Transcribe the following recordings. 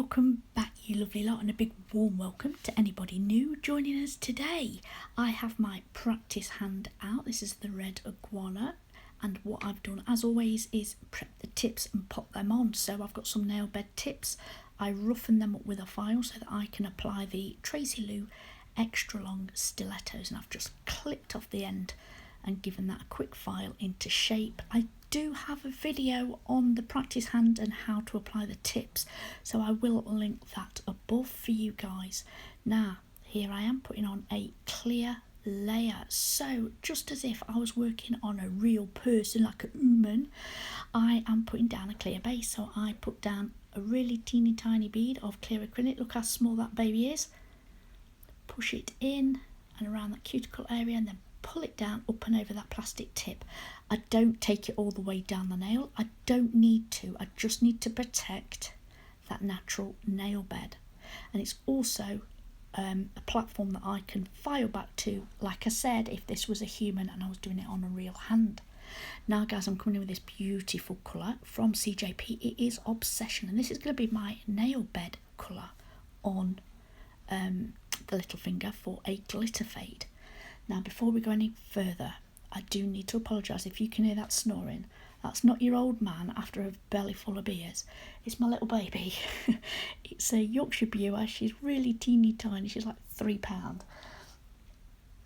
Welcome back, you lovely lot, and a big warm welcome to anybody new joining us today. I have my practice hand out. This is the red Iguana, and what I've done as always is prep the tips and pop them on. So I've got some nail bed tips. I roughen them up with a file so that I can apply the Tracy Lou extra long stilettos, and I've just clipped off the end and given that a quick file into shape. I do have a video on the practice hand and how to apply the tips, so I will link that above for you guys. Now here I am putting on a clear layer, so just as if I was working on a real person, like a human, I am putting down a clear base. So I put down a really teeny tiny bead of clear acrylic. Look how small that baby is. Push it in and around that cuticle area, and then pull it down up and over that plastic tip. I don't take it all the way down the nail. I don't need to. I just need to protect that natural nail bed. And it's also a platform that I can file back to, like I said, if this was a human and I was doing it on a real hand. Now guys, I'm coming in with this beautiful colour from CJP. It is Obsession, and this is going to be my nail bed colour on the little finger for a glitter fade. Now before we go any further, I do need to apologise if you can hear that snoring. That's not your old man after a belly full of beers. It's my little baby. It's a Yorkshire Buer. She's really teeny tiny. She's like £3.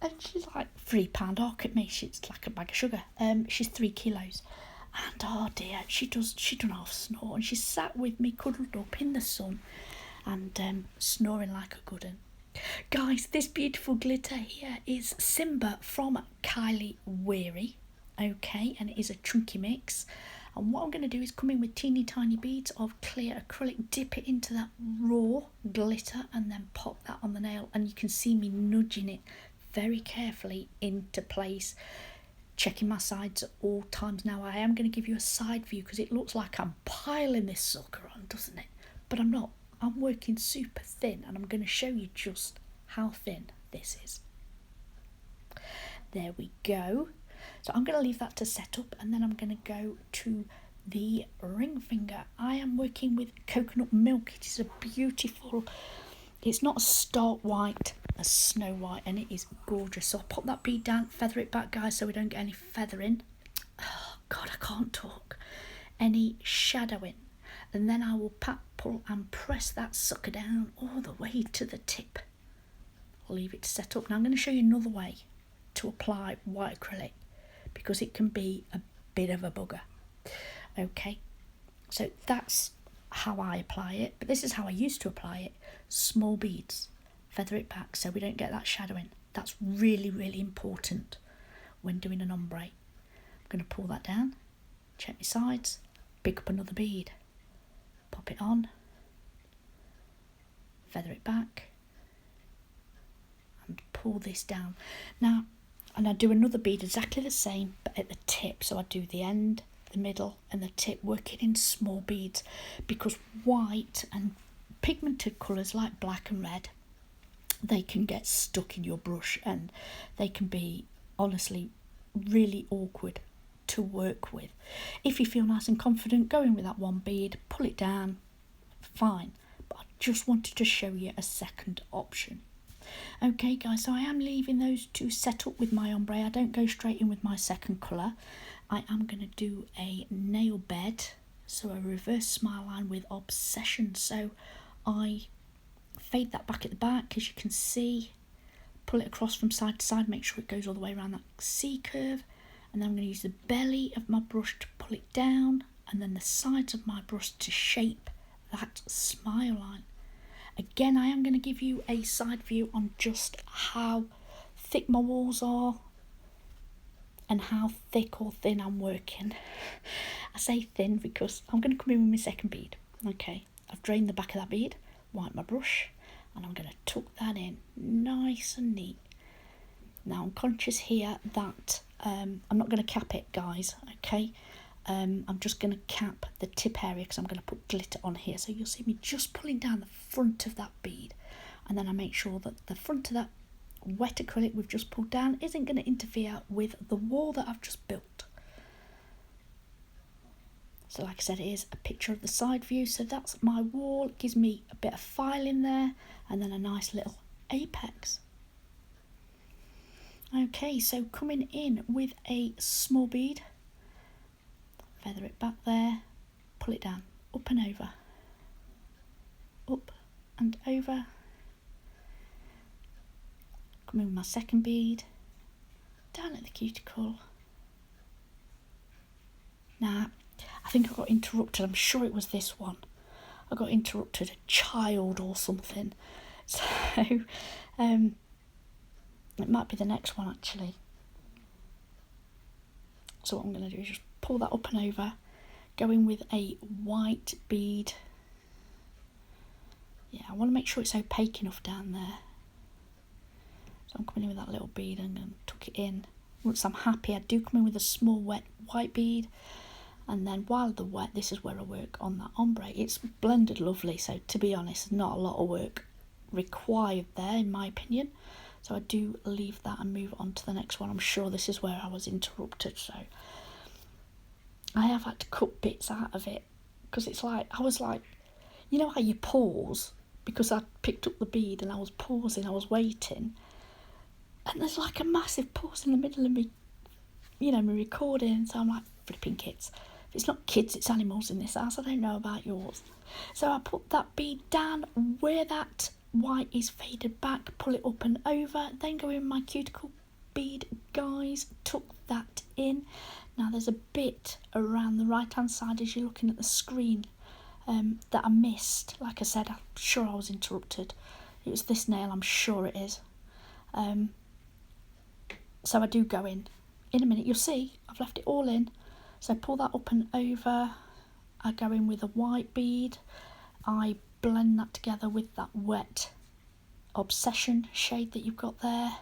And she's like £3 arc at me. She's like a bag of sugar. She's 3 kilos. And oh dear, she don't half snore. And she sat with me cuddled up in the sun and snoring like a good one. Guys, this beautiful glitter here is Simba from Kylea Wherry, okay, and it is a chunky mix. And what I'm going to do is come in with teeny tiny beads of clear acrylic, dip it into that raw glitter, and then pop that on the nail. And you can see me nudging it very carefully into place, checking my sides at all times. Now I am going to give you a side view because it looks like I'm piling this sucker on, doesn't it? But I'm not. I'm working super thin, and I'm going to show you just how thin this is. There we go. So I'm going to leave that to set up, and then I'm going to go to the ring finger. I am working with coconut milk. It is a beautiful, it's not a stark white, a snow white, and it is gorgeous. So I'll pop that bead down, feather it back guys so we don't get any feathering. Oh God, I can't talk. Any shadowing. And then I will pat, pull and press that sucker down all the way to the tip. I'll leave it to set up. Now I'm going to show you another way to apply white acrylic, because it can be a bit of a bugger. Okay, so that's how I apply it, but this is how I used to apply it. Small beads, feather it back so we don't get that shadowing. That's really, really important when doing an ombre. I'm going to pull that down, check my sides, pick up another bead. Pop it on, feather it back, and pull this down. Now, and I do another bead exactly the same, but at the tip. So I do the end, the middle, and the tip, working in small beads, because white and pigmented colours like black and red, they can get stuck in your brush, and they can be honestly really awkward to work with. If you feel nice and confident going with that one bead, pull it down, fine, but I just wanted to show you a second option. Okay guys, so I am leaving those two set up with my ombre. I don't go straight in with my second colour. I am going to do a nail bed, so a reverse smile line with Obsession. So I fade that back at the back, as you can see, pull it across from side to side, make sure it goes all the way around that C curve. And then I'm going to use the belly of my brush to pull it down, and then the sides of my brush to shape that smile line. Again, I am going to give you a side view on just how thick my walls are and how thick or thin I'm working. I say thin because I'm going to come in with my second bead. Okay, I've drained the back of that bead, wipe my brush, and I'm going to tuck that in nice and neat. Now I'm conscious here that I'm not going to cap it guys, okay. I'm just going to cap the tip area because I'm going to put glitter on here. So you'll see me just pulling down the front of that bead, and then I make sure that the front of that wet acrylic we've just pulled down isn't going to interfere with the wall that I've just built. So like I said, it is a picture of the side view. So that's my wall. It gives me a bit of file in there and then a nice little apex. Okay, so coming in with a small bead, feather it back there, pull it down, up and over, up and over. Come in with my second bead, down at the cuticle. Now, I think I got interrupted. I'm sure it was this one. I got interrupted, a child or something. So, it might be the next one actually. So what I'm going to do is just pull that up and over, go in with a white bead. Yeah, I want to make sure it's opaque enough down there. So I'm coming in with that little bead and tuck it in. Once I'm happy, I do come in with a small wet white bead. And then while they're wet, this is where I work on that ombre. It's blended lovely, so to be honest, not a lot of work required there in my opinion. So I do leave that and move on to the next one. I'm sure this is where I was interrupted, so I have had to cut bits out of it because it's like, I was like, you know how you pause because I picked up the bead and I was pausing, I was waiting, and there's like a massive pause in the middle of me, you know, me recording. So I'm like, flipping kids. If it's not kids, it's animals in this house. I don't know about yours. So I put that bead down where that white is faded back, pull it up and over, then go in my cuticle bead, guys, tuck that in. Now there's a bit around the right hand side as you're looking at the screen that I missed. Like I said, I'm sure I was interrupted. It was this nail, I'm sure it is. So I do go in a minute. You'll see I've left it all in. So pull that up and over. I go in with a white bead. I blend that together with that wet Obsession shade that you've got there.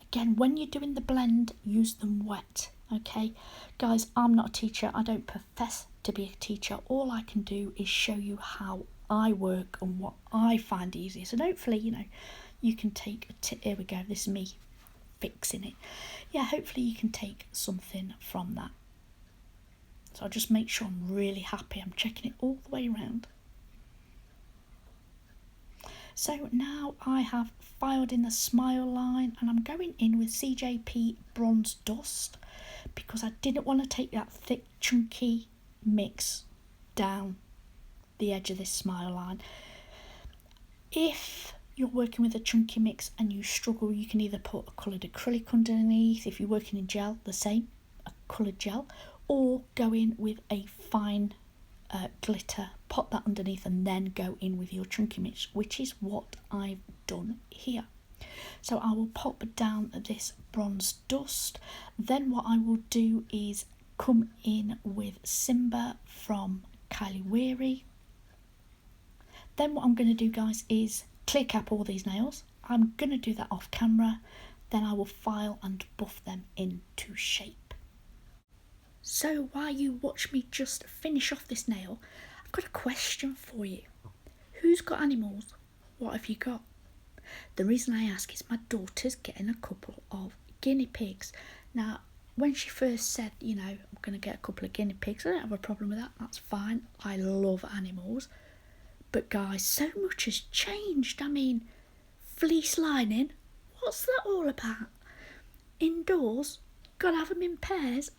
Again, when you're doing the blend, use them wet. Okay, guys, I'm not a teacher. I don't profess to be a teacher. All I can do is show you how I work and what I find easiest. And hopefully, you know, you can take a tip. Here we go. This is me fixing it. Yeah, hopefully you can take something from that. So I'll just make sure I'm really happy. I'm checking it all the way around. So now I have filed in the smile line and I'm going in with CJP Bronze Dust because I didn't want to take that thick chunky mix down the edge of this smile line. If you're working with a chunky mix and you struggle, you can either put a coloured acrylic underneath. If you're working in gel, the same, a coloured gel, or go in with a fine glitter, pop that underneath and then go in with your chunky mix, which is what I've done here. So I will pop down this bronze dust. Then what I will do is come in with Simba from Kylea Wherry. Then what I'm going to do, guys, is clear cap all these nails. I'm going to do that off camera. Then I will file and buff them into shape. So while you watch me just finish off this nail, I've got a question for you. Who's got animals? What have you got? The reason I ask is my daughter's getting a couple of guinea pigs. Now, when she first said, you know, I'm going to get a couple of guinea pigs, I don't have a problem with that. That's fine. I love animals. But guys, so much has changed. I mean, fleece lining, what's that all about? Indoors, gotta have them in pairs.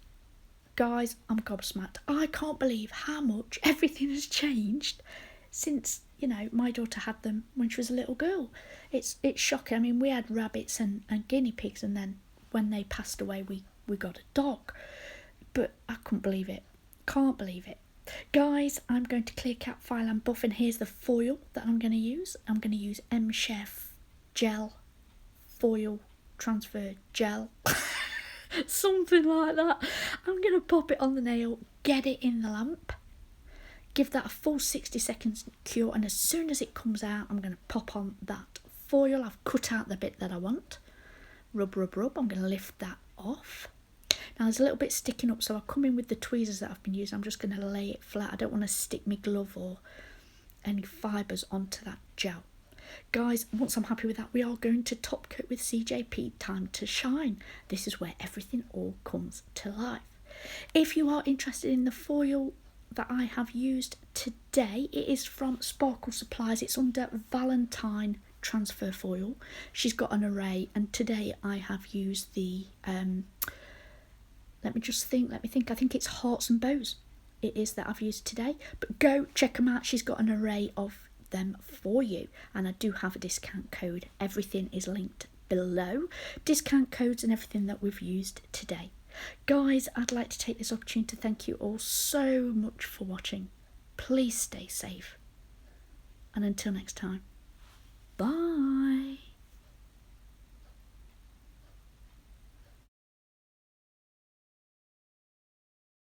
Guys, I'm gobsmacked. I can't believe how much everything has changed since, you know, my daughter had them when she was a little girl. It's shocking. I mean, we had rabbits and guinea pigs, and then when they passed away, we got a dog. But I couldn't believe it. Can't believe it. Guys, I'm going to clear cap, file and buff, and here's the foil that I'm going to use. I'm going to use MShare gel, foil, transfer gel, something like that. I'm going to pop it on the nail, get it in the lamp, give that a full 60 seconds cure, and as soon as it comes out, I'm going to pop on that foil. I've cut out the bit that I want. Rub, rub, rub. I'm going to lift that off. Now there's a little bit sticking up, so I'll come in with the tweezers that I've been using. I'm just going to lay it flat. I don't want to stick my glove or any fibres onto that gel. Guys, once I'm happy with that, we are going to top coat with CJP Time to Shine. This is where everything all comes to life. If you are interested in the foil that I have used today, it is from Sparkle Supplies. It's under Valentine transfer foil. She's got an array, and today I have used the let me think, I think it's Hearts and Bows it is that I've used today. But go check them out, she's got an array of them for you, and I do have a discount code. Everything is linked below, discount codes and everything that we've used today. Guys, I'd like to take this opportunity to thank you all so much for watching. Please stay safe, and until next time, bye.